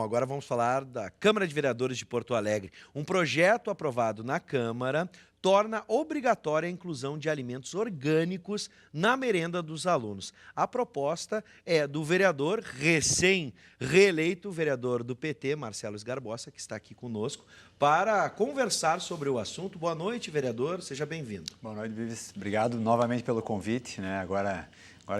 Bom, agora vamos falar da Câmara de Vereadores de Porto Alegre. Um projeto aprovado na Câmara torna obrigatória a inclusão de alimentos orgânicos na merenda dos alunos. A proposta é do vereador recém-reeleito, vereador do PT, Marcelo Sgarbossa, que está aqui conosco, para conversar sobre o assunto. Boa noite, vereador, seja bem-vindo. Boa noite, Vives. Obrigado novamente pelo convite, né? Agora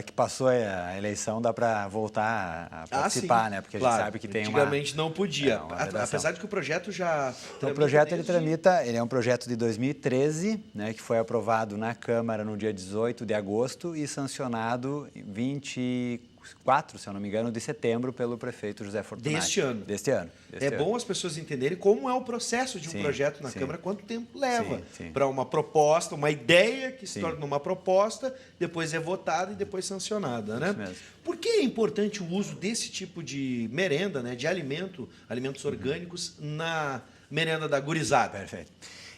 que passou a eleição, dá para voltar a participar, sim, né? Porque claro, a gente sabe que tem antigamente não podia, uma apesar de que o projeto já... Então, o projeto ele é um projeto de 2013, né, que foi aprovado na Câmara no dia 18 de agosto e sancionado em 24, se eu não me engano, de setembro pelo prefeito José Fortunati. Deste ano. É bom as pessoas entenderem como é o processo de um projeto na Câmara, quanto tempo leva para uma proposta, uma ideia que se torna uma proposta, depois é votada e depois sancionada, né? Isso mesmo. Por que é importante o uso desse tipo de merenda, né, de alimentos orgânicos na merenda da gurizada? Perfeito.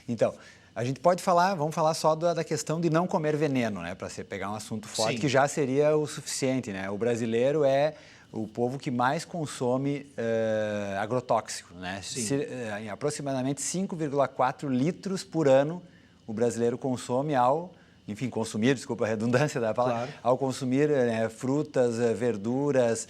Então, a gente vamos falar só da questão de não comer veneno, né? Para você pegar um assunto forte, que já seria o suficiente, né? O brasileiro é o povo que mais consome agrotóxico, né? Em aproximadamente 5,4 litros por ano o brasileiro consome consumir, desculpa a redundância da palavra, ao consumir frutas, verduras,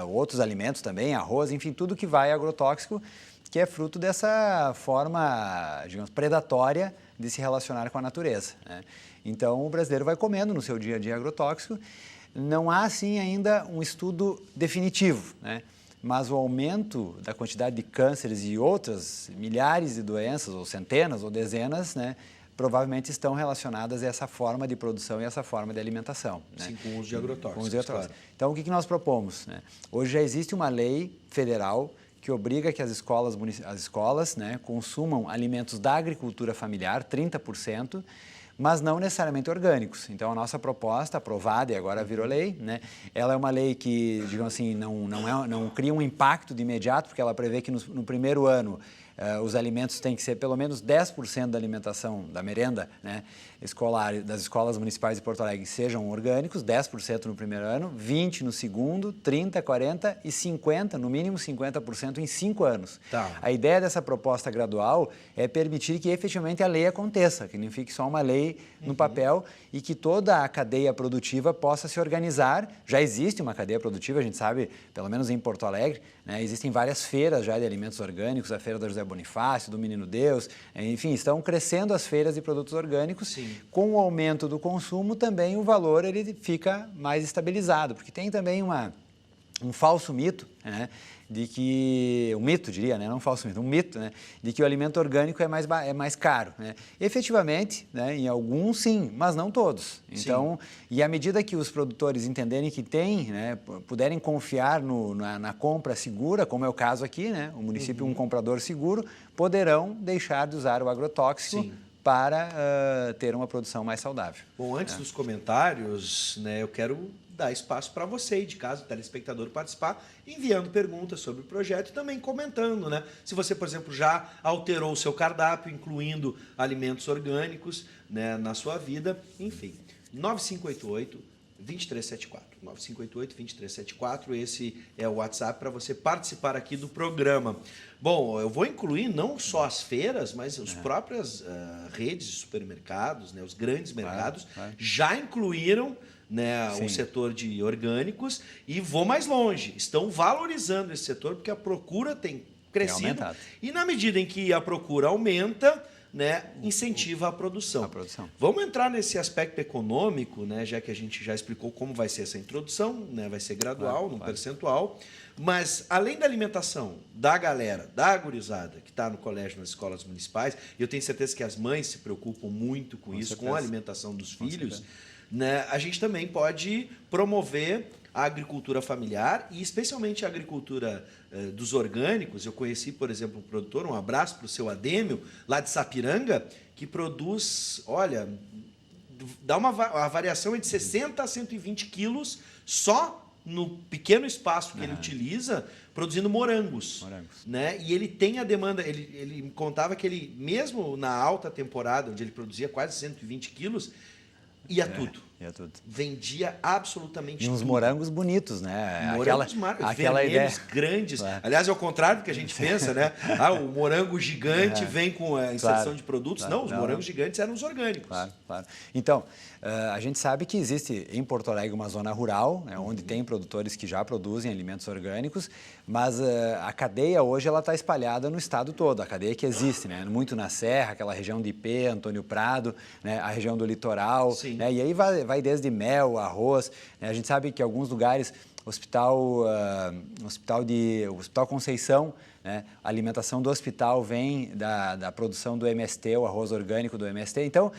outros alimentos também, arroz, enfim, tudo que vai agrotóxico, que é fruto dessa forma, digamos, predatória de se relacionar com a natureza, né? Então, o brasileiro vai comendo no seu dia a dia agrotóxico. Não há, assim, ainda um estudo definitivo, né? Mas o aumento da quantidade de cânceres e outras milhares de doenças, ou centenas ou dezenas, né, provavelmente estão relacionadas a essa forma de produção e essa forma de alimentação, né? Sim, com o uso de agrotóxicos, claro. Então, o que nós propomos, né? Hoje já existe uma lei federal que obriga que as escolas, né, consumam alimentos da agricultura familiar, 30%, mas não necessariamente orgânicos. Então, a nossa proposta, aprovada e agora virou lei, né, ela é uma lei que, digamos assim, não cria um impacto de imediato, porque ela prevê que no primeiro ano os alimentos têm que ser pelo menos 10% da alimentação, da merenda, né, escolar das escolas municipais de Porto Alegre sejam orgânicos, 10% no primeiro ano, 20% no segundo, 30%, 40% e 50%, no mínimo 50% em 5 anos. A ideia dessa proposta gradual é permitir que efetivamente a lei aconteça, que não fique só uma lei no papel e que toda a cadeia produtiva possa se organizar. Já existe uma cadeia produtiva, a gente sabe, pelo menos em Porto Alegre, né, existem várias feiras já de alimentos orgânicos, a feira da José Bonifácio, do Menino Deus, enfim, estão crescendo as feiras de produtos orgânicos. Sim. Com o aumento do consumo, também o valor ele fica mais estabilizado, porque tem também um falso mito, né, de que, um mito, diria, né, não um falso mito, um mito, né, de que o alimento orgânico é mais caro, né? Efetivamente, né, em alguns sim, mas não todos. Então, e à medida que os produtores entenderem que tem, né, puderem confiar na compra segura, como é o caso aqui, né, o município um comprador seguro, poderão deixar de usar o agrotóxico para ter uma produção mais saudável. Bom, antes dos comentários, né, eu quero dar espaço para você aí de casa, o telespectador, participar, enviando perguntas sobre o projeto e também comentando, né? Se você, por exemplo, já alterou o seu cardápio, incluindo alimentos orgânicos, né, na sua vida, enfim. 9588-2374. 9588-2374, esse é o WhatsApp para você participar aqui do programa. Bom, eu vou incluir não só as feiras, mas as próprias redes de supermercados, né, os grandes mercados, já incluíram, né, o setor de orgânicos e vou mais longe. Estão valorizando esse setor porque a procura tem crescido e na medida em que a procura aumenta, né, incentiva a produção. Vamos entrar nesse aspecto econômico, né, já que a gente já explicou como vai ser essa introdução, né, vai ser gradual, num percentual, mas além da alimentação da galera, da gurizada que está no colégio, nas escolas municipais, e eu tenho certeza que as mães se preocupam muito com isso, com a alimentação dos filhos, né, a gente também pode promover a agricultura familiar e especialmente a agricultura dos orgânicos. Eu conheci, por exemplo, um produtor, um abraço para o seu Adêmio, lá de Sapiranga, que produz, olha, dá a variação é de 60 a 120 quilos só no pequeno espaço que ele utiliza, produzindo morangos. Né? E ele tem a demanda, ele me contava que ele, mesmo na alta temporada, onde ele produzia quase 120 quilos, ia tudo. vendia absolutamente e uns tudo. morangos bonitos, né? Morangos aquela ideia grandes. Aliás, é o contrário do que a gente pensa, né? Ah, o morango gigante vem com a inserção de produtos. Não, os morangos gigantes eram os orgânicos. Claro. Então, a gente sabe que existe em Porto Alegre uma zona rural, né, onde tem produtores que já produzem alimentos orgânicos, mas a cadeia hoje ela está espalhada no estado todo, a cadeia que existe, né? Muito na Serra, aquela região de Ipê, Antônio Prado, né, a região do litoral, né, e aí vai desde mel, arroz, né, a gente sabe que em alguns lugares, Hospital Conceição, né, a alimentação do hospital vem da produção do MST, o arroz orgânico do MST, então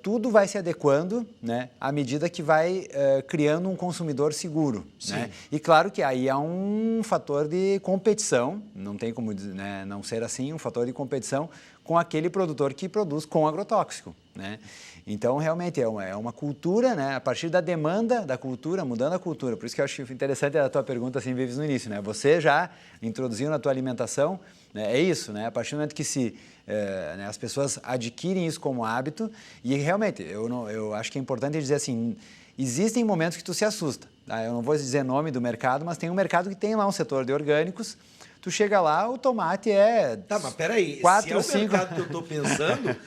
tudo vai se adequando, né, à medida que vai criando um consumidor seguro. Né? E claro que aí há um fator de competição, não tem como, né, não ser assim, um fator de competição com aquele produtor que produz com agrotóxico. Né? Então, realmente, é uma cultura, né? A partir da demanda da cultura, mudando a cultura. Por isso que eu acho interessante a tua pergunta, assim, Vives, no início. Né? Você já introduziu na tua alimentação, né? É isso, né? A partir do momento que né, as pessoas adquirem isso como hábito, e realmente, eu acho que é importante dizer assim, existem momentos que tu se assusta. Tá? Eu não vou dizer nome do mercado, mas tem um mercado que tem lá um setor de orgânicos. Tu chega lá, o tomate é... Tá, mas peraí, 4, se é o 5... mercado que eu estou pensando,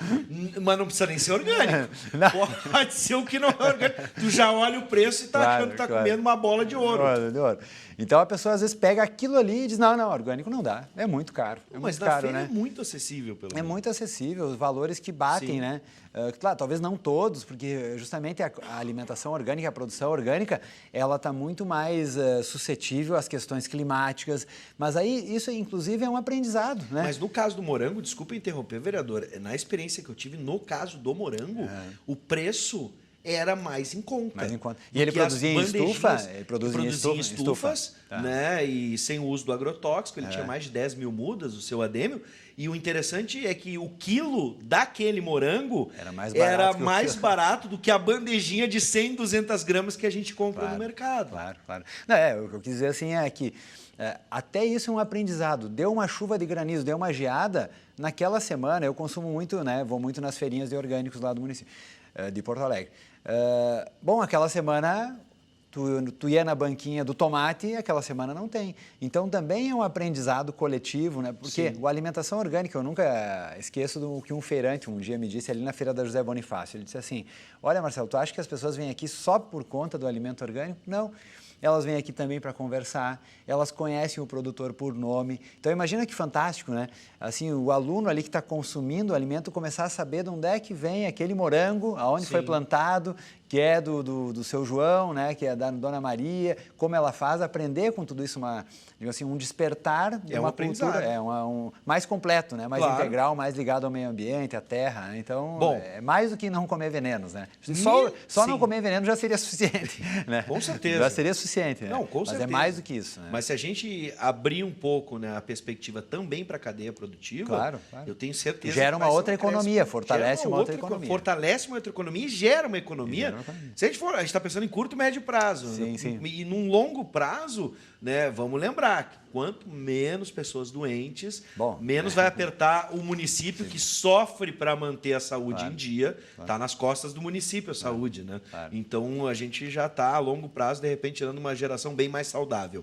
mas não precisa nem ser orgânico. Pode ser o que não é orgânico. Tu já olha o preço e tá achando que tá comendo uma bola de ouro. Então, a pessoa às vezes pega aquilo ali e diz, não, orgânico não dá, é muito caro. Mas na feira é muito acessível, pelo menos. É muito acessível, os valores que batem, né? Claro, talvez não todos, porque justamente a alimentação orgânica, a produção orgânica, ela está muito mais suscetível às questões climáticas, mas aí isso, inclusive, é um aprendizado, né? Mas no caso do morango, desculpa interromper, vereador, na experiência que eu tive, no caso do morango, o preço era mais em conta. E ele produzia em estufa? Ele produzia em estufas, né? E sem o uso do agrotóxico, ele tinha mais de 10 mil mudas, o seu adêmio. E o interessante é que o quilo daquele morango era mais barato do que a bandejinha de 100, 200 gramas que a gente compra no mercado. Claro. Não, o que eu quis dizer assim é que até isso é um aprendizado. Deu uma chuva de granizo, deu uma geada, naquela semana eu consumo muito, né? Vou muito nas feirinhas de orgânicos lá do município de Porto Alegre. Bom, aquela semana tu ia na banquinha do tomate e aquela semana não tem. Então também é um aprendizado coletivo, né? Porque a alimentação orgânica, eu nunca esqueço do que um feirante um dia me disse ali na feira da José Bonifácio. Ele disse assim, olha Marcelo, tu acha que as pessoas vêm aqui só por conta do alimento orgânico? Não. Elas vêm aqui também para conversar, elas conhecem o produtor por nome. Então, imagina que fantástico, né? Assim, o aluno ali que está consumindo o alimento começar a saber de onde é que vem aquele morango, aonde foi plantado, que é do seu João, né? Que é da Dona Maria, como ela faz, aprender com tudo isso, assim, um despertar de uma cultura, mais completo, né? Mais integral, mais ligado ao meio ambiente, à terra. Né? Então, é mais do que não comer venenos, né? Só não comer veneno já seria suficiente, né? Com certeza. Já seria suficiente, né? Não, com certeza. Mas é mais do que isso. Né? Mas se a gente abrir um pouco, né, a perspectiva também para a cadeia produtiva, claro. Eu tenho certeza gera uma outra economia, fortalece uma outra economia. Fortalece uma outra economia e gera uma economia. Se a gente está pensando em curto e médio prazo. Sim. E num longo prazo, né, vamos lembrar que quanto menos pessoas doentes, menos vai apertar o município que sofre para manter a saúde em dia. Está nas costas do município a saúde, né? Então a gente já está a longo prazo, de repente, tirando uma geração bem mais saudável.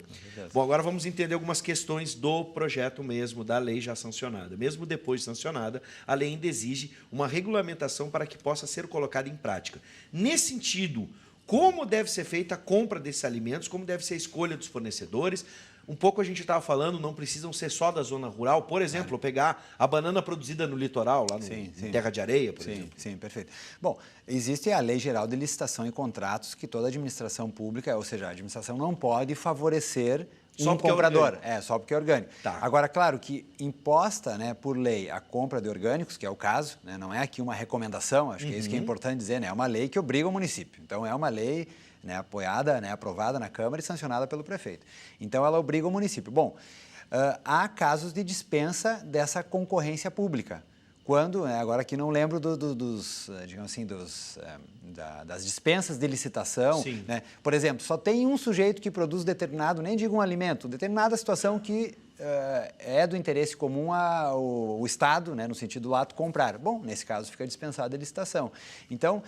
Bom, agora vamos entender algumas questões do projeto mesmo, da lei já sancionada. Mesmo depois de sancionada, a lei ainda exige uma regulamentação para que possa ser colocada em prática. Nesse sentido, como deve ser feita a compra desses alimentos, como deve ser a escolha dos fornecedores. Um pouco a gente estava falando, não precisam ser só da zona rural. Por exemplo, pegar a banana produzida no litoral, lá no Terra de Areia, por exemplo. Sim, perfeito. Bom, existe a Lei Geral de Licitação e Contratos que toda administração pública, ou seja, a administração não pode favorecer um comprador. Só porque é orgânico. Agora, claro que imposta, né, por lei a compra de orgânicos, que é o caso, né, não é aqui uma recomendação, acho que é isso que é importante dizer, né, é uma lei que obriga o município. Então, é uma lei, né, apoiada, né, aprovada na Câmara e sancionada pelo prefeito. Então, ela obriga o município. Bom, há casos de dispensa dessa concorrência pública. Quando, agora aqui não lembro digamos assim, das dispensas de licitação, né? Por exemplo, só tem um sujeito que produz determinado, nem digo um alimento, determinada situação que é do interesse comum o Estado, né, no sentido lato, comprar. Bom, nesse caso fica dispensada a licitação. Então,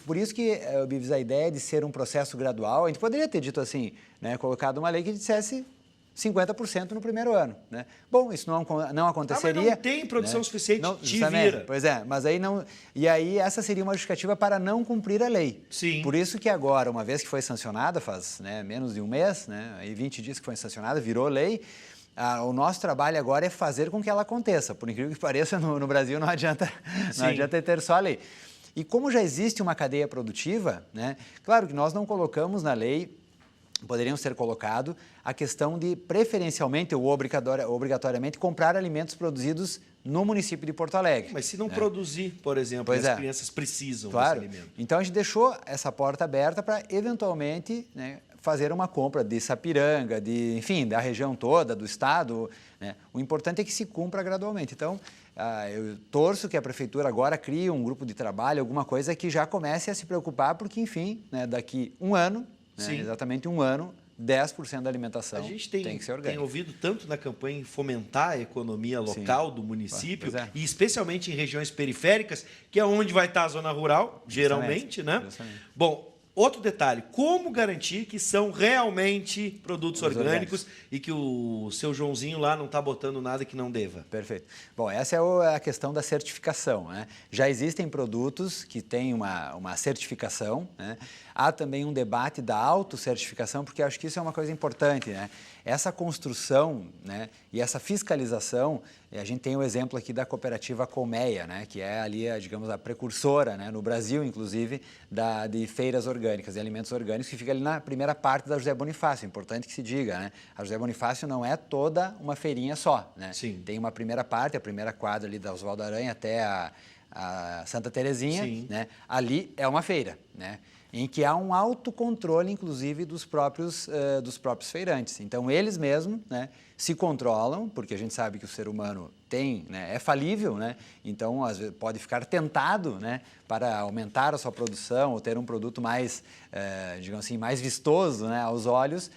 por isso que, Bives, a ideia de ser um processo gradual, a gente poderia ter dito assim, né, colocado uma lei que dissesse 50% no primeiro ano, né? Bom, isso não aconteceria. Mas não tem produção, né, suficiente, te vira. Pois é, mas aí não... E aí essa seria uma justificativa para não cumprir a lei. Sim. Por isso que agora, uma vez que foi sancionada, faz, né, menos de um mês, né, aí 20 dias que foi sancionada, virou lei, o nosso trabalho agora é fazer com que ela aconteça. Por incrível que pareça, no Brasil não adianta ter só a lei. E como já existe uma cadeia produtiva, né, claro que nós não colocamos na lei, poderiam ser colocado a questão de preferencialmente ou obrigatoriamente comprar alimentos produzidos no município de Porto Alegre. Mas se não produzir, por exemplo, as crianças precisam desse alimento. Então a gente deixou essa porta aberta para eventualmente, né, fazer uma compra de Sapiranga, enfim, da região toda, do estado, né? O importante é que se cumpra gradualmente. Então, eu torço que a prefeitura agora crie um grupo de trabalho, alguma coisa que já comece a se preocupar, porque, enfim, né, daqui um ano, né, exatamente um ano, 10% da alimentação tem que ser orgânica. Tem ouvido tanto na campanha em fomentar a economia local do município, e especialmente em regiões periféricas, que é onde vai estar a zona rural, geralmente, né? Bom, outro detalhe, como garantir que são realmente produtos orgânicos e que o seu Joãozinho lá não está botando nada que não deva? Perfeito. Bom, essa é a questão da certificação, né? Já existem produtos que têm uma certificação, né? Há também um debate da autocertificação, porque eu acho que isso é uma coisa importante, né? Essa construção, né, e essa fiscalização, a gente tem o exemplo aqui da cooperativa Colmeia, né, que é ali, digamos, a precursora, né, no Brasil, inclusive, de feiras orgânicas, de alimentos orgânicos, que fica ali na primeira parte da José Bonifácio. Importante que se diga, né? A José Bonifácio não é toda uma feirinha só, né? Sim. Tem uma primeira parte, a primeira quadra ali da Oswaldo Aranha até a Santa Terezinha, né? Ali é uma feira, né, em que há um autocontrole, inclusive, dos próprios feirantes. Então, eles mesmos, né, se controlam, porque a gente sabe que o ser humano é falível, né? Então, às vezes, pode ficar tentado, né, para aumentar a sua produção ou ter um produto mais, digamos assim, mais vistoso, né, aos olhos,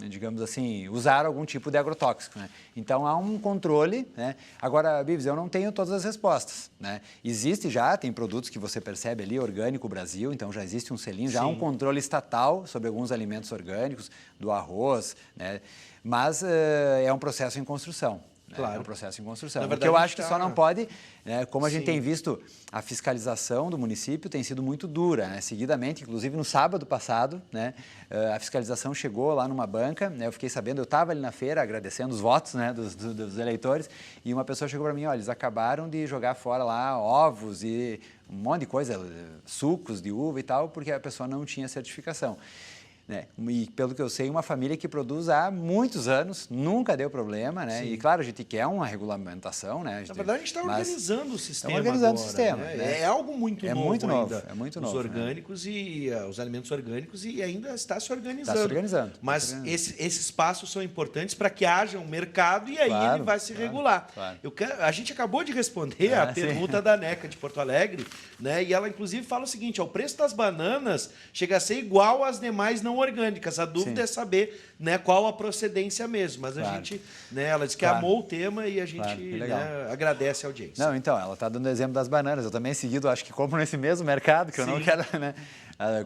digamos assim, usar algum tipo de agrotóxico, né? Então, há um controle, né? Agora, Bives, eu não tenho todas as respostas, né? Tem produtos que você percebe ali, Orgânico Brasil, então já existe um selinho, já há um controle estatal sobre alguns alimentos orgânicos, do arroz, né? Mas é um processo em construção. Claro. É um processo em construção. Na verdade, o que eu acho que só não pode, né, como a gente tem visto, a fiscalização do município tem sido muito dura, né? Seguidamente, inclusive no sábado passado, né, a fiscalização chegou lá numa banca, né, eu fiquei sabendo, eu estava ali na feira agradecendo os votos, né, dos eleitores, e uma pessoa chegou para mim, olha, eles acabaram de jogar fora lá ovos e um monte de coisa, sucos de uva e tal, porque a pessoa não tinha certificação. Né? E, pelo que eu sei, uma família que produz há muitos anos, nunca deu problema, né? E, claro, a gente quer uma regulamentação, né? Na verdade, a gente está organizando o sistema. Estamos organizando agora, o sistema. Né? É algo muito novo ainda. É muito novo. Os orgânicos e os alimentos orgânicos e ainda está se organizando. Está se organizando. Mas esses passos são importantes para que haja um mercado e aí ele vai se regular. Claro. A gente acabou de responder a pergunta da NECA de Porto Alegre, né? E ela, inclusive, fala o seguinte, o preço das bananas chega a ser igual às demais não orgânicas. A dúvida é saber, né, qual a procedência mesmo. Mas a gente, né, ela disse que amou o tema e a gente, né, agradece a audiência. Não, então, ela está dando exemplo das bananas. Eu também, seguido, acho que compro nesse mesmo mercado, que eu não quero, né?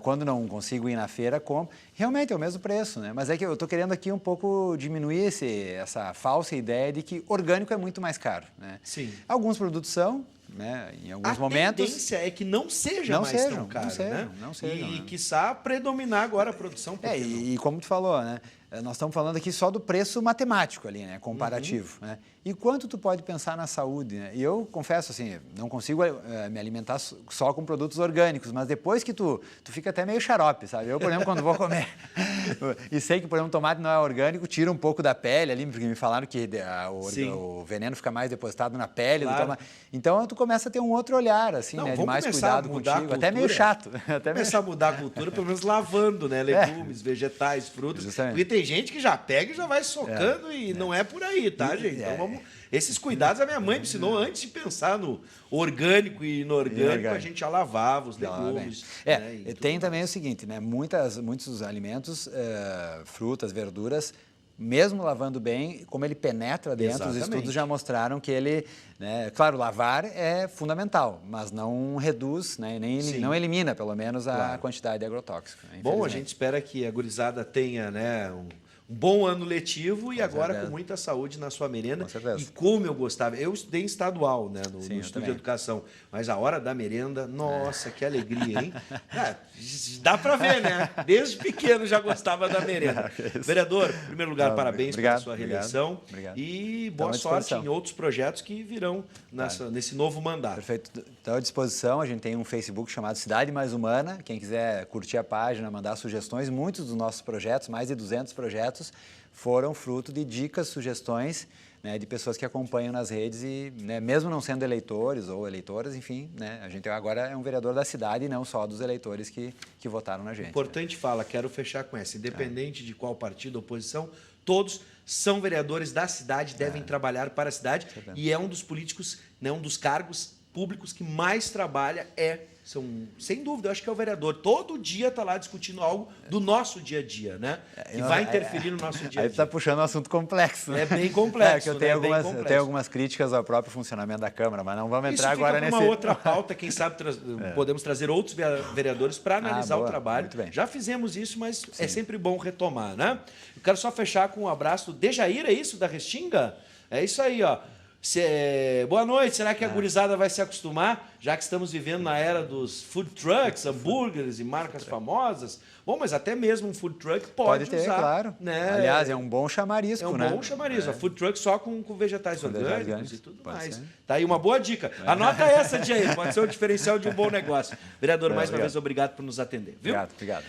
Quando não consigo ir na feira, compro. Realmente é o mesmo preço, né? Mas é que eu estou querendo aqui um pouco diminuir essa falsa ideia de que orgânico é muito mais caro, né? Sim. Alguns produtos são, né, em alguns momentos. A tendência é que não seja mais tão caro, né? Não sejam. E quiçá predominar agora a produção. E como tu falou, né? Nós estamos falando aqui só do preço matemático ali, né? Comparativo, né? E quanto tu pode pensar na saúde, né? E eu confesso, assim, não consigo me alimentar só com produtos orgânicos, mas depois que tu fica até meio xarope, sabe? Eu, por exemplo, quando vou comer e sei que, por exemplo, tomate não é orgânico, tiro um pouco da pele ali, porque me falaram que o veneno fica mais depositado na pele do tomate. Então, tu começa a ter um outro olhar, assim, né? De mais cuidado contigo. Até meio chato. Começar a mudar a cultura, pelo menos lavando, né? Legumes, vegetais, frutas. Justamente. Porque tem gente que já pega e já vai socando e não é por aí, tá, gente? Então, esses cuidados a minha mãe me ensinou antes de pensar no orgânico e inorgânico, a gente já lavava os legumes. Tem também o seguinte, né? Muitos alimentos, frutas, verduras, mesmo lavando bem, como ele penetra dentro, Exatamente. os estudos já mostraram que ele, né, claro, lavar é fundamental, mas não reduz, né, não elimina, pelo menos, a quantidade de agrotóxico. Né, bom, a gente espera que a gurizada tenha, né, um bom ano letivo e agora certeza. com muita saúde na sua merenda. Com certeza. E como eu gostava, eu estudei em estadual, né, no Sim, Instituto de Educação, mas a hora da merenda, nossa, que alegria, hein? Dá para ver, né? Desde pequeno já gostava da merenda. Vereador, em primeiro lugar, parabéns pela sua reeleição. Obrigado. E boa sorte em outros projetos que virão nesse novo mandato. Perfeito. Estou à disposição. A gente tem um Facebook chamado Cidade Mais Humana. Quem quiser curtir a página, mandar sugestões. Muitos dos nossos projetos, mais de 200 projetos, foram fruto de dicas, sugestões, né, de pessoas que acompanham nas redes e, né, mesmo não sendo eleitores ou eleitoras, enfim, né, a gente agora é um vereador da cidade e não só dos eleitores que votaram na gente. Importante fala, quero fechar com essa, independente de qual partido, oposição, todos são vereadores da cidade, devem trabalhar para a cidade e é um dos políticos, né, um dos cargos públicos que mais trabalha sem dúvida, eu acho que é o vereador. Todo dia está lá discutindo algo do nosso dia a dia, né? Que vai interferir no nosso dia a dia. Aí está puxando um assunto complexo. Né? É bem complexo. Eu tenho algumas críticas ao próprio funcionamento da Câmara, mas não vamos entrar agora nesse... uma outra pauta, quem sabe podemos trazer outros vereadores para analisar o trabalho. Já fizemos isso, mas é sempre bom retomar, né? Eu quero só fechar com um abraço do Dejair, é isso? Da Restinga? É isso aí, ó. Boa noite, será que a gurizada vai se acostumar, já que estamos vivendo na era dos food trucks, hambúrgueres e marcas famosas? Bom, mas até mesmo um food truck pode ter, usar. Claro. Né? Aliás, é um bom chamarisco, né? É um bom chamarisco. A food truck só com vegetais orgânicos e tudo mais. Ser. Tá aí uma boa dica. Anota essa, Jair, pode ser o diferencial de um bom negócio. Vereador, mais uma vez, obrigado por nos atender. Viu? Obrigado.